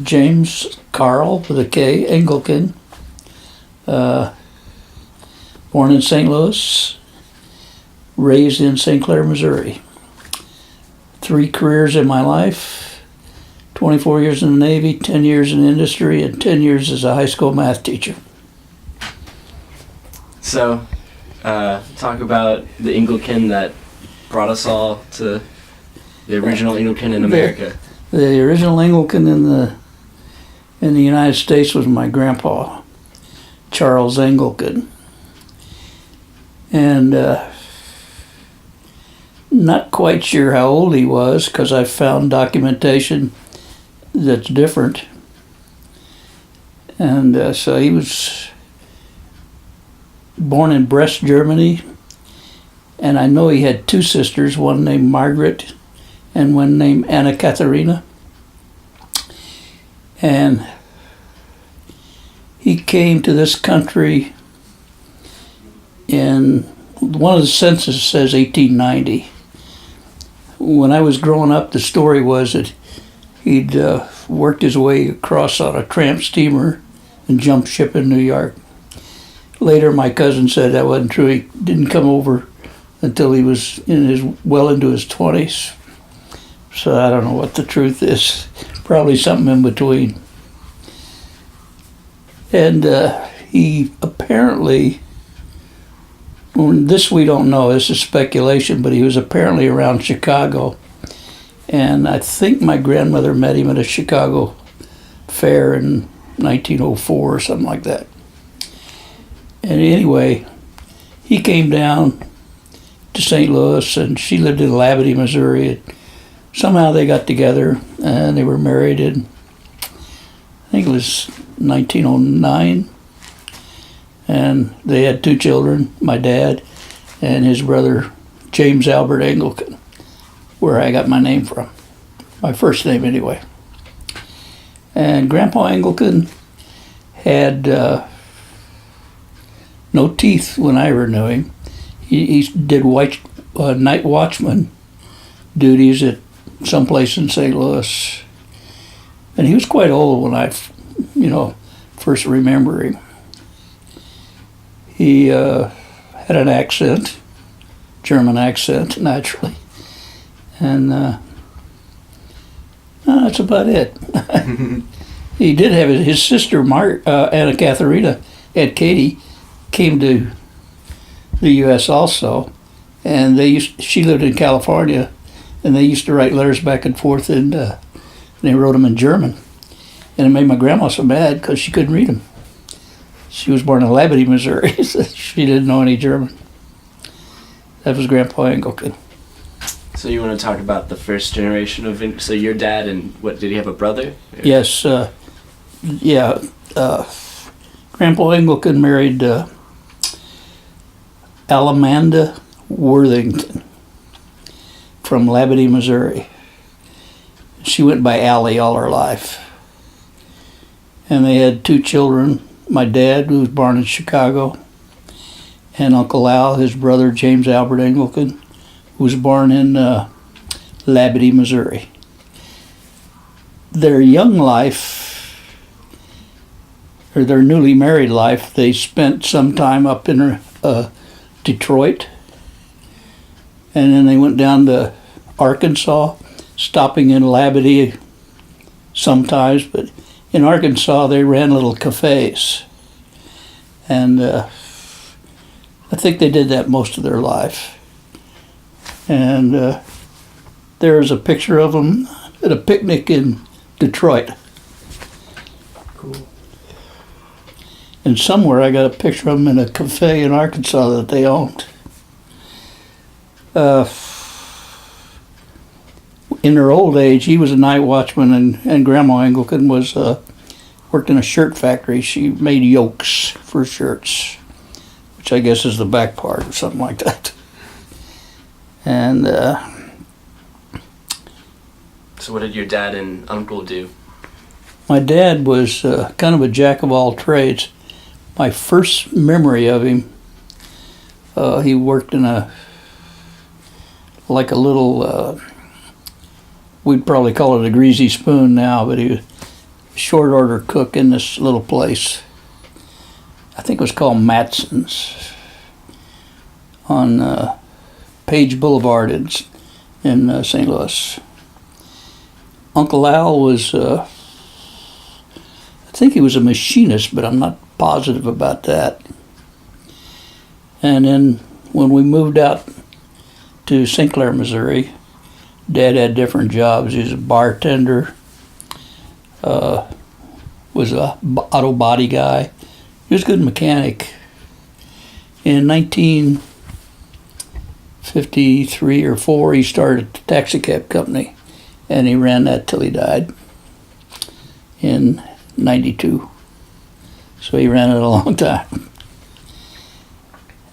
James Carl with a K, Engelken, born in St. Louis, raised in St. Clair, Missouri. 3 careers in my life, 24 years in the Navy, 10 years in industry, and 10 years as a high school math teacher. So, talk about the Engelken that brought us all to the original Engelken in America. The original Engelken in the United States was my grandpa, Charles Engelken. And not quite sure how old he was, because I found documentation that's different. And so he was born in Brest, Germany, and I know he had 2 sisters, one named Margaret and one named Anna Katharina. And he came to this country in, one of the censuses says 1890. When I was growing up, the story was that he'd worked his way across on a tramp steamer and jumped ship in New York. Later, my cousin said that wasn't true. He didn't come over until he was well into his 20s. So I don't know what the truth is. Probably something in between. And he apparently, this we don't know, this is speculation, but he was apparently around Chicago. And I think my grandmother met him at a Chicago fair in 1904 or something like that. And anyway, he came down to St. Louis, and she lived in Labadie, Missouri. Somehow they got together, and they were married in, I think it was 1909. And they had 2 children, my dad and his brother, James Albert Engelken, where I got my name from. My first name, anyway. And Grandpa Engelken had no teeth when I ever knew him. He did night watchman duties at someplace in St. Louis. And he was quite old when I, first remember him. He had an accent, German accent, naturally. And that's about it. He did have his sister, Anna Katharina, Aunt Katie, came to the U.S. also, and she lived in California, and they used to write letters back and forth, and they wrote them in German. And it made my grandma so mad because she couldn't read them. She was born in Labadie, Missouri, so she didn't know any German. That was Grandpa Engelken. So you want to talk about the first generation of, so your dad, and what, did he have a brother? Yes, Grandpa Engelken married Alamanda Worthington from Labadie, Missouri. She went by Allie all her life. And they had 2 children. My dad, who was born in Chicago, and Uncle Al, his brother, James Albert Engelken, who was born in Labadie, Missouri. Their young life, or their newly married life, they spent some time up in Detroit, and then they went down to Arkansas, stopping in Labadie sometimes, but in Arkansas they ran little cafes, and I think they did that most of their life. And there's a picture of them at a picnic in Detroit. Cool. And somewhere I got a picture of them in a cafe in Arkansas that they owned. In her old age, he was a night watchman, and Grandma Engelken was worked in a shirt factory. She made yokes for shirts, which I guess is the back part or something like that. And so what did your dad and uncle do? My dad was kind of a jack of all trades. My first memory of him, he worked in a little, we'd probably call it a greasy spoon now, but he short order cook in this little place. I think it was called Matson's on Page Boulevard in St. Louis. Uncle Al was, I think he was a machinist, but I'm not positive about that. And then when we moved out to St. Clair, Missouri, Dad had different jobs. He was a bartender, was a auto body guy. He was a good mechanic. In 1953 or 4, he started a taxi cab company, and he ran that till he died in 92. So he ran it a long time.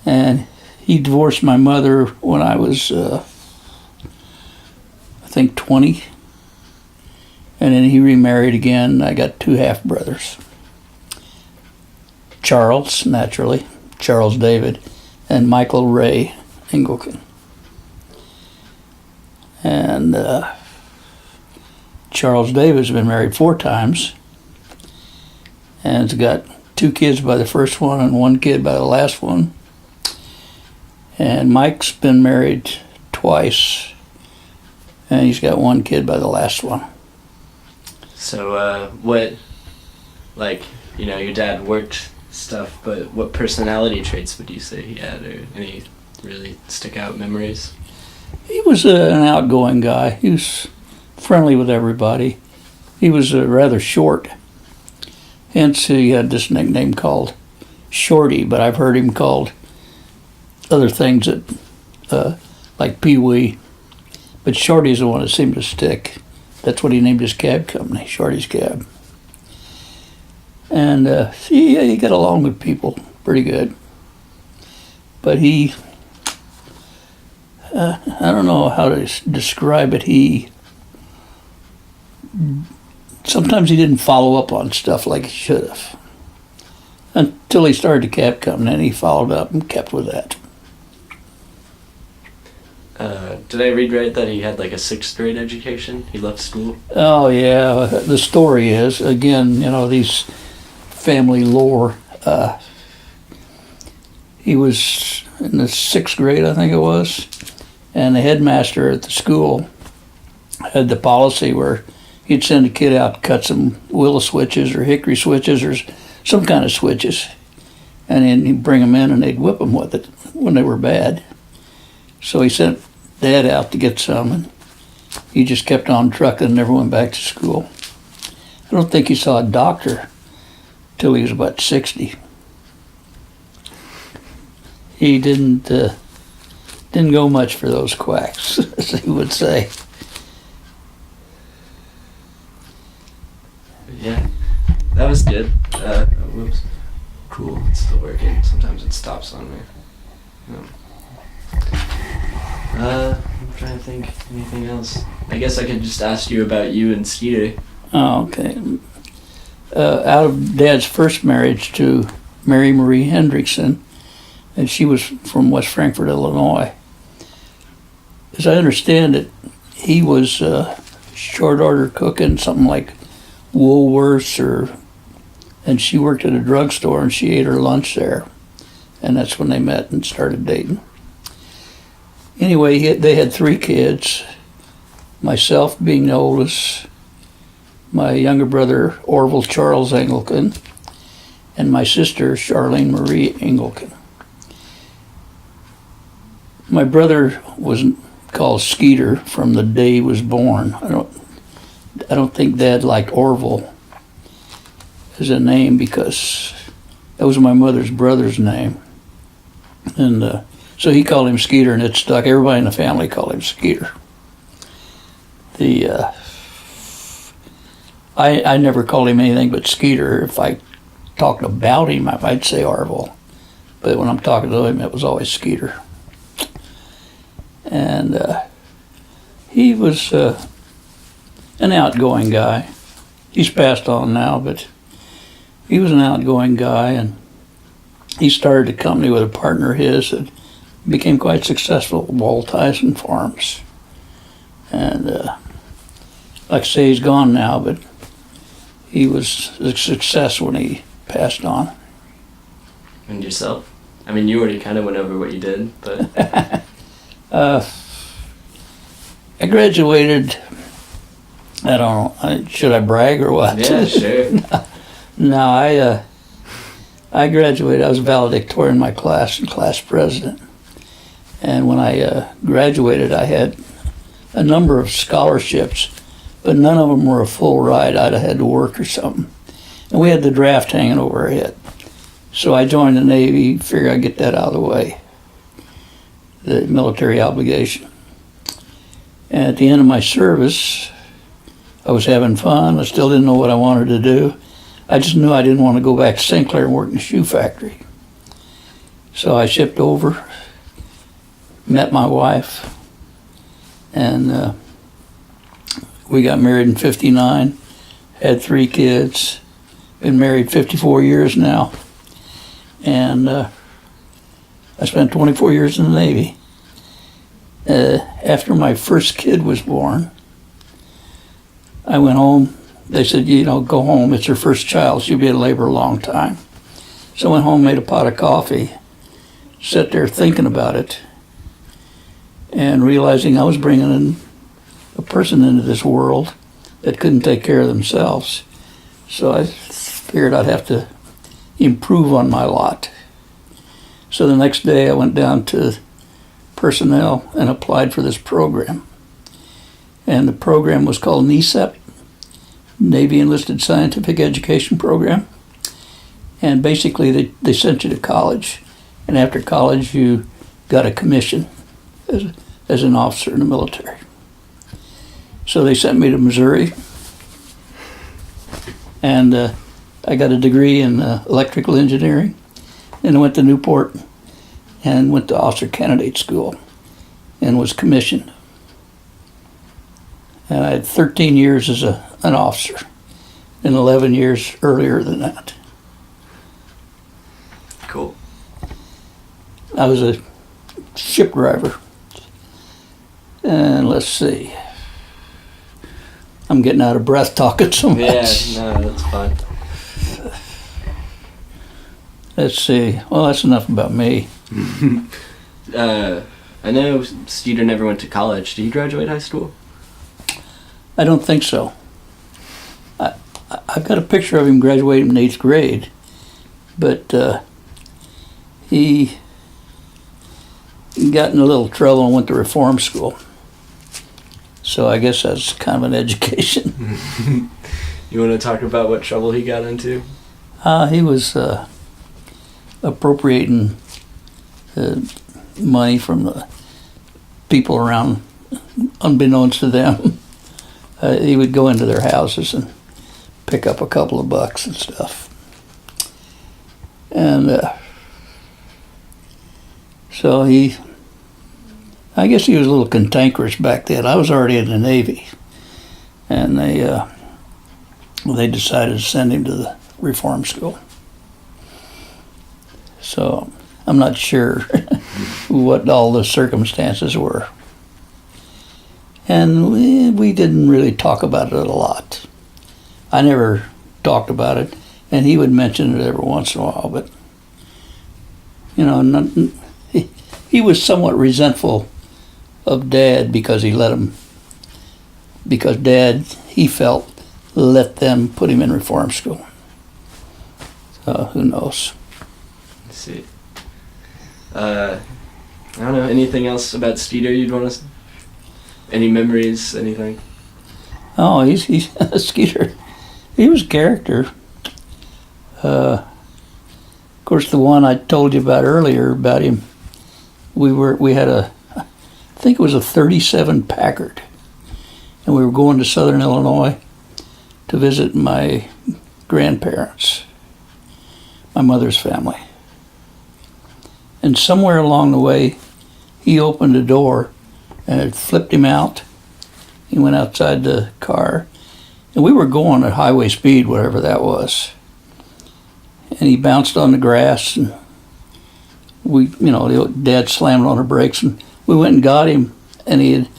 And he divorced my mother when I was, I think, 20. And then he remarried again. I got 2 half-brothers. Charles, naturally, Charles David, and Michael Ray Engelken. And Charles David's been married 4 times, and has got 2 kids by the first one and 1 kid by the last one. And Mike's been married twice, and he's got 1 kid by the last one. So, what, like, you know, your dad worked stuff, but what personality traits would you say he had, or any really stick out memories? He was an outgoing guy. He was friendly with everybody. He was rather short, hence he had this nickname called Shorty, but I've heard him called other things that, like Pee Wee, but Shorty's the one that seemed to stick. That's what he named his cab company, Shorty's Cab. And he got along with people pretty good. But he, I don't know how to describe it. Sometimes he didn't follow up on stuff like he should have. Until he started the cab company, and he followed up and kept with that. Did I read right that he had like a 6th grade education? He left school? Oh, yeah. The story is, again, you know, these family lore. He was in the 6th grade, I think it was, and the headmaster at the school had the policy where he'd send a kid out to cut some willow switches or hickory switches or some kind of switches, and then he'd bring them in and they'd whip them with it when they were bad. So he sent Dad out to get some, and he just kept on trucking and never went back to school. I don't think he saw a doctor till he was about 60. He didn't go much for those quacks, as he would say. Yeah, that was good. Whoops. Cool, it's still working. Sometimes it stops on me. I'm trying to think anything else. I guess I could just ask you about you and Skeeter. Oh, okay. Out of Dad's first marriage to Mary Marie Hendrickson, and she was from West Frankfort, Illinois. As I understand it, he was short order cooking something like Woolworths, and she worked at a drugstore, and she ate her lunch there, and that's when they met and started dating. Anyway, they had 3 kids, myself being the oldest, my younger brother Orville Charles Engelken, and my sister Charlene Marie Engelken. My brother was called Skeeter from the day he was born. I don't think Dad liked Orville as a name because that was my mother's brother's name, and so he called him Skeeter, and it stuck. Everybody in the family called him Skeeter. I never called him anything but Skeeter. If I talked about him, I might say Orville, but when I'm talking to him, it was always Skeeter. And he was an outgoing guy. He's passed on now, but he was an outgoing guy, and he started a company with a partner of his that became quite successful, Wall Tyson Farms. And like I say, he's gone now, but he was a success when he passed on. And yourself? I mean, you already kind of went over what you did, but I graduated. I don't know. Should I brag or what? yeah, sure. No, I graduated. I was valedictorian in my class and class president. And when I graduated, I had a number of scholarships, but none of them were a full ride. I'd have had to work or something. And we had the draft hanging over our head. So I joined the Navy, figured I'd get that out of the way, the military obligation. And at the end of my service, I was having fun. I still didn't know what I wanted to do. I just knew I didn't want to go back to St. Clair and work in the shoe factory. So I shipped over, met my wife, and we got married in '59, had 3 kids, been married 54 years now, and I spent 24 years in the Navy. After my first kid was born, I went home. They said, go home. It's her first child. She'll be in labor a long time. So I went home, made a pot of coffee, sat there thinking about it, and realizing I was bringing in a person into this world that couldn't take care of themselves. So I figured I'd have to improve on my lot. So the next day I went down to personnel and applied for this program. And the program was called NESEP, Navy Enlisted Scientific Education Program. And basically they sent you to college. And after college you got a commission as an officer in the military. So they sent me to Missouri. And I got a degree in electrical engineering. And I went to Newport and went to officer candidate school and was commissioned. And I had 13 years as an officer and 11 years earlier than that. Cool. I was a ship driver. And let's see. I'm getting out of breath talking so much. Yeah, no, that's fine. Let's see. Well, that's enough about me. I know Steeder never went to college. Did he graduate high school? I don't think so. I've got a picture of him graduating in 8th grade, but he got in a little trouble and went to reform school. So I guess that's kind of an education. You want to talk about what trouble he got into? He was appropriating money from the people around, unbeknownst to them. He would go into their houses and pick up a couple of bucks and stuff. And so I guess he was a little cantankerous back then. I was already in the Navy. And they decided to send him to the reform school. So I'm not sure what all the circumstances were. And we didn't really talk about it a lot. I never talked about it, and he would mention it every once in a while, but, he was somewhat resentful of Dad because he let him, because Dad, he felt, let them put him in reform school. So who knows? Let's see. I don't know, anything else about Steeder you'd want to... Any memories, anything? Oh, he's Skeeter. He was a character. Of course, the one I told you about earlier about him, we had I think it was a 37 Packard, and we were going to Southern Illinois to visit my grandparents, my mother's family. And somewhere along the way, he opened a door and it flipped him out. He went outside the car, and we were going at highway speed, whatever that was. And he bounced on the grass, and Dad slammed on the brakes, and we went and got him, and he had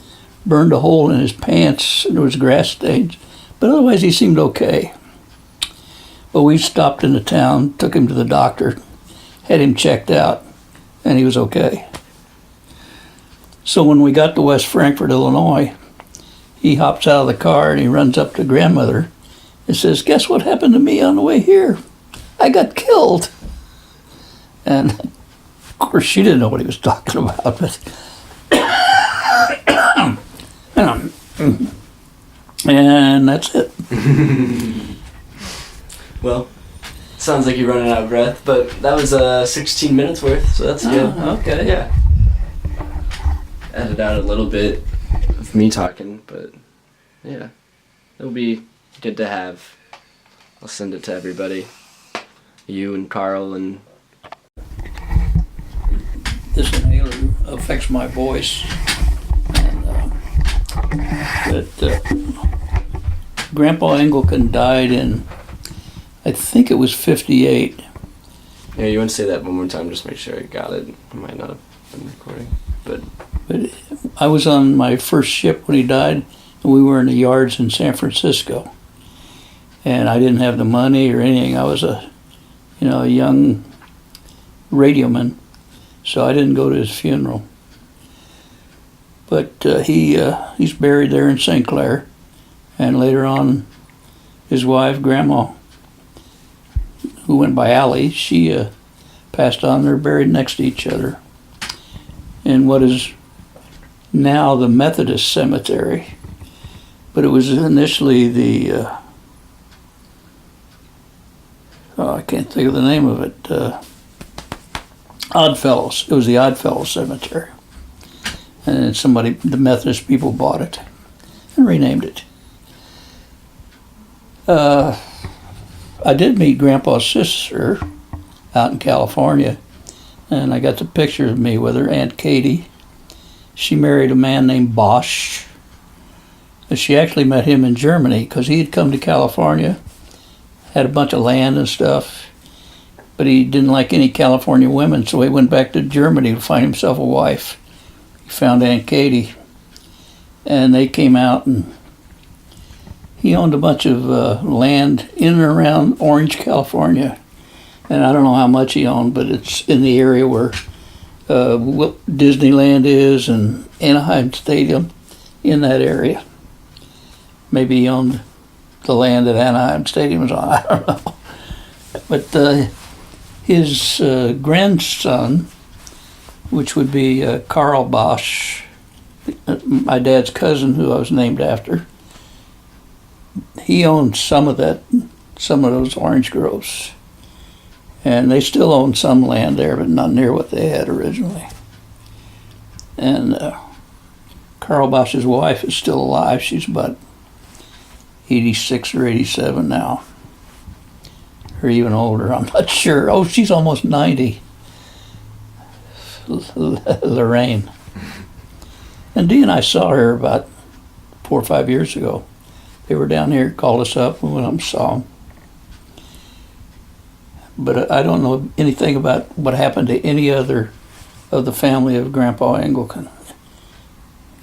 burned a hole in his pants, and there was grass stains, but otherwise he seemed okay. Well, we stopped into town, took him to the doctor, had him checked out, and he was okay. So when we got to West Frankfort, Illinois, he hops out of the car and he runs up to grandmother and says, "Guess what happened to me on the way here? I got killed." And of course she didn't know what he was talking about, but and that's it. Well, sounds like you're running out of breath, but that was 16 minutes worth, so that's good. Okay. Yeah. Added out a little bit of me talking, but yeah. It'll be good to have. I'll send it to everybody. You and Carl and... This inhaler affects my voice. And, Grandpa Engelken died in, I think it was 58. Yeah, you want to say that one more time, just make sure I got it. I might not have been recording, but I was on my first ship when he died, and we were in the yards in San Francisco. And I didn't have the money or anything. I was a young radioman, so I didn't go to his funeral. But he's buried there in St. Clair, and later on, his wife, Grandma, who went by Allie, she passed on. They're buried next to each other in what is now the Methodist Cemetery, but it was initially the I can't think of the name of it. Oddfellows. It was the Oddfellows Cemetery, and then the Methodist people bought it and renamed it. I did meet Grandpa's sister out in California, and I got the picture of me with her, Aunt Katie. She married a man named Bosch. And she actually met him in Germany because he had come to California, had a bunch of land and stuff, but he didn't like any California women, so he went back to Germany to find himself a wife. He found Aunt Katie, and they came out, and he owned a bunch of land in and around Orange, California. And I don't know how much he owned, but it's in the area where Disneyland is and Anaheim Stadium, in that area. Maybe he owned the land that Anaheim Stadium was on, I don't know. But his grandson, which would be Carl Bosch, my dad's cousin who I was named after, he owned some of those orange groves. And they still own some land there, but not near what they had originally. And Carl Bosch's wife is still alive. She's about 86 or 87 now. Or even older, I'm not sure. Oh, she's almost 90. Lorraine. And Dee and I saw her about 4 or 5 years ago. They were down here, called us up, we went up and saw them. But I don't know anything about what happened to any other of the family of Grandpa Engelken.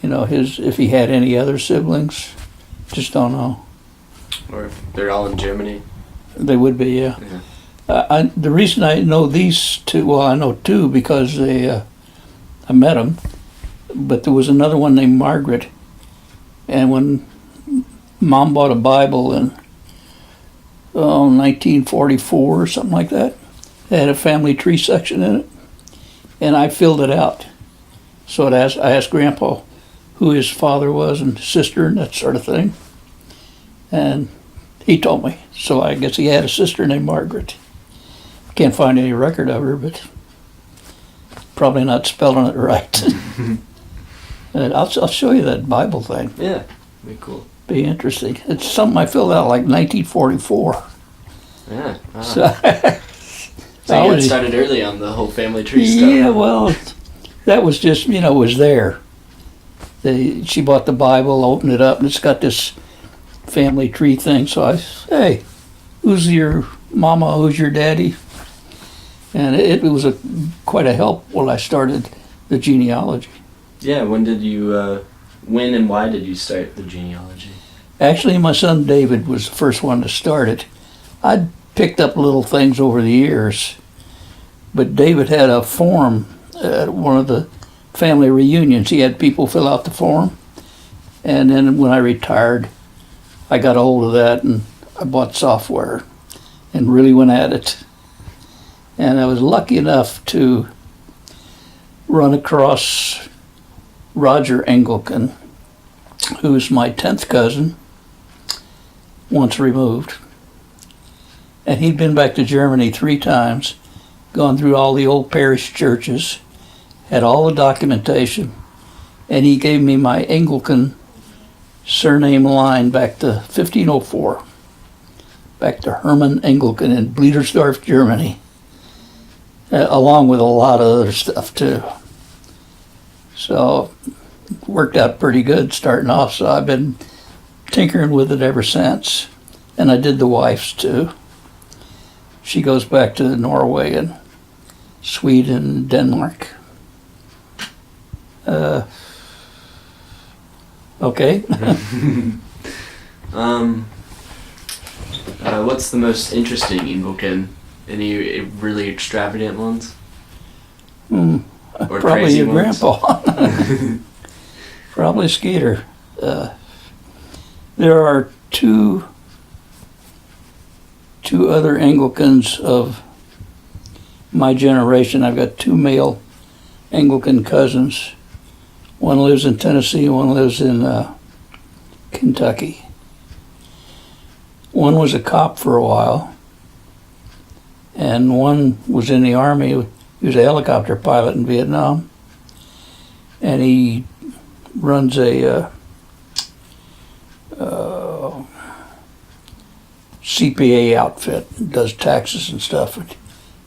If he had any other siblings, just don't know. Or if they're all in Germany. They would be, yeah. The reason I know these two, well, I know two because I met them, but there was another one named Margaret, and when Mom bought a Bible in 1944 or something like that, it had a family tree section in it, and I filled it out. So I asked Grandpa who his father was and sister and that sort of thing, and he told me. So I guess he had a sister named Margaret. Can't find any record of her, but probably not spelling it right. And I'll show you that Bible thing. Yeah, be cool. Be interesting. It's something I filled out like 1944. Yeah. So you got started early on the whole family tree stuff. Yeah, well, that was just, was there. She bought the Bible, opened it up, and it's got this family tree thing. So I said, hey, who's your mama, who's your daddy? And it was quite a help when I started the genealogy. Yeah, when and why did you start the genealogy? Actually, my son David was the first one to start it. I'd picked up little things over the years. But David had a form at one of the family reunions. He had people fill out the form. And then when I retired, I got a hold of that and I bought software and really went at it. And I was lucky enough to run across Roger Engelken, who's my 10th cousin, once removed. And he'd been back to Germany 3 times, gone through all the old parish churches, had all the documentation, and he gave me my Engelken surname line back to 1504, back to Hermann Engelken in Bledersdorf, Germany, along with a lot of other stuff too. So it worked out pretty good starting off, so I've been tinkering with it ever since. And I did the wife's too. She goes back to Norway and Sweden and Denmark. Okay. What's the most interesting Engelken? Any really extravagant ones? Or Probably your ones? grandpa. Probably Skeeter. There are two other Engelkens of my generation. I've got 2 male Engelken cousins. One lives in Tennessee, one lives in Kentucky. One was a cop for a while, and one was in the Army. He was a helicopter pilot in Vietnam, and he runs a CPA outfit, does taxes and stuff.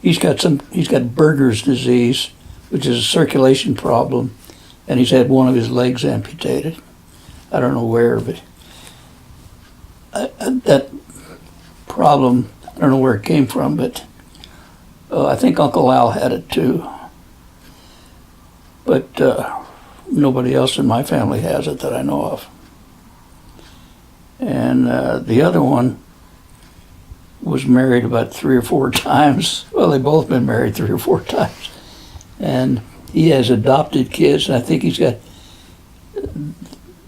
He's got Berger's disease, which is a circulation problem, and he's had one of his legs amputated. I don't know where, but that problem, I don't know where it came from, but I think Uncle Al had it too. But nobody else in my family has it that I know of. And the other one was married about 3 or 4 times. Well, they've both been married 3 or 4 times. And he has adopted kids, and I think he's got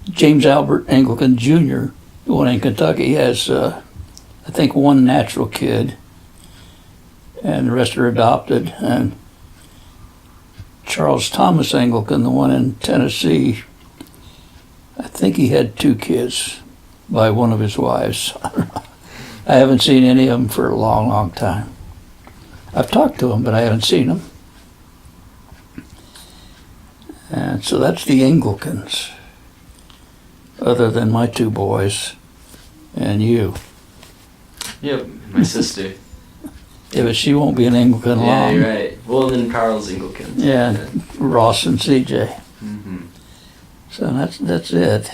James Albert Engelken Jr., the one in Kentucky, has, I think, 1 natural kid, and the rest are adopted. And Charles Thomas Engelken, the one in Tennessee, I think he had 2 kids by one of his wives. I haven't seen any of them for a long, long time. I've talked to them, but I haven't seen them. And so that's the Engelkens, other than my 2 boys and you. Yep, my sister. Yeah, but she won't be an Engelken long. Yeah, you're right. Well, then Carl's Engelken. Yeah, Ross and CJ. Mm-hmm. So that's it.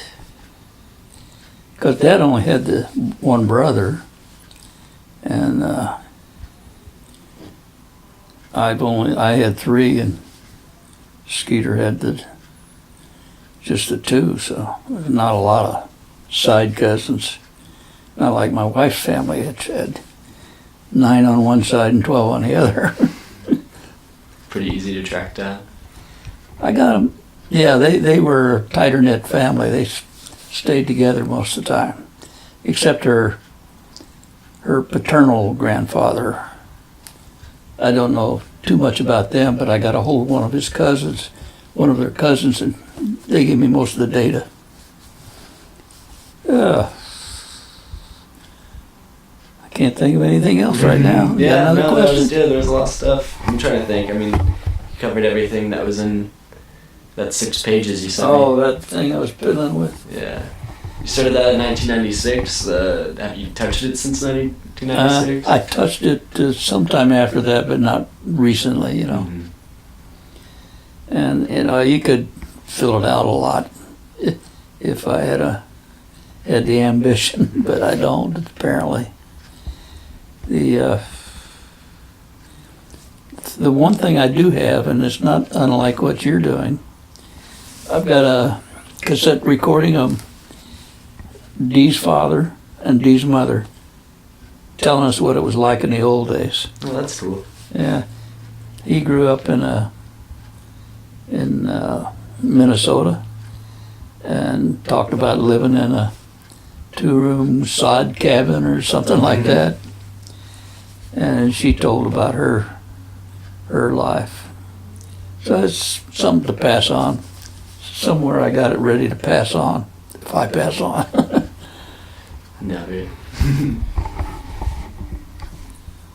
Because Dad only had the 1 brother, and I had 3, and Skeeter had just the 2. So there's not a lot of side cousins. Not like my wife's family, it had 9 on one side and 12 on the other. Pretty easy to track down. I got them. Yeah, they were a tighter knit family. They stayed together most of the time, except her paternal grandfather. I don't know too much about them, but I got a hold of one of their cousins, and they gave me most of the data. I can't think of anything else right now. You got another question? There was a lot of stuff. I'm trying to think. I mean, you covered everything that was in that 6 pages you sent me. Oh, that thing I was fiddling with. Yeah. You started that in 1996. Have you touched it since 1996? I touched it sometime after that, but not recently, you know. Mm-hmm. And, you could fill it out a lot if I had the ambition, but I don't, apparently. The one thing I do have, and it's not unlike what you're doing, I've got a cassette recording of Dee's father and Dee's mother telling us what it was like in the old days. Well, that's cool. Yeah, he grew up in Minnesota, and talked about living in a 2-room sod cabin or something like that. And she told about her life. So it's something to pass on. Somewhere I got it ready to pass on, if I pass on. No, dude.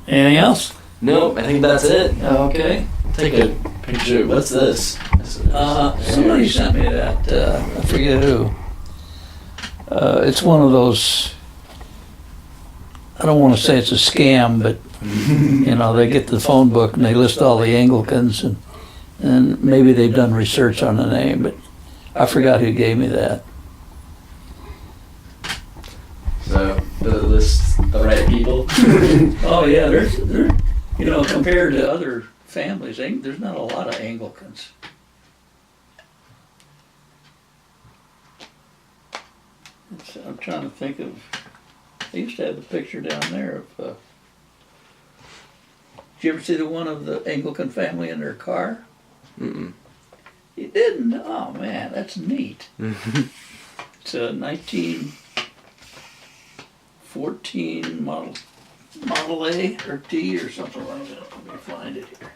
Anything else? Nope, I think that's it. Okay. Take a picture. What's this? Somebody sent me that, I forget who. It's one of those, I don't want to say it's a scam, but, they get the phone book and they list all the Engelkens, and maybe they've done research on the name, but I forgot who gave me that. So, the list the right people? Oh, yeah, there's compared to other families, there's not a lot of Engelkens. I'm trying to think of, I used to have the picture down there of, did you ever see the one of the Engelken family in their car? Mm-mm. You didn't? Oh man, that's neat. It's a 1914 Model A or T or something like that. Let me find it here.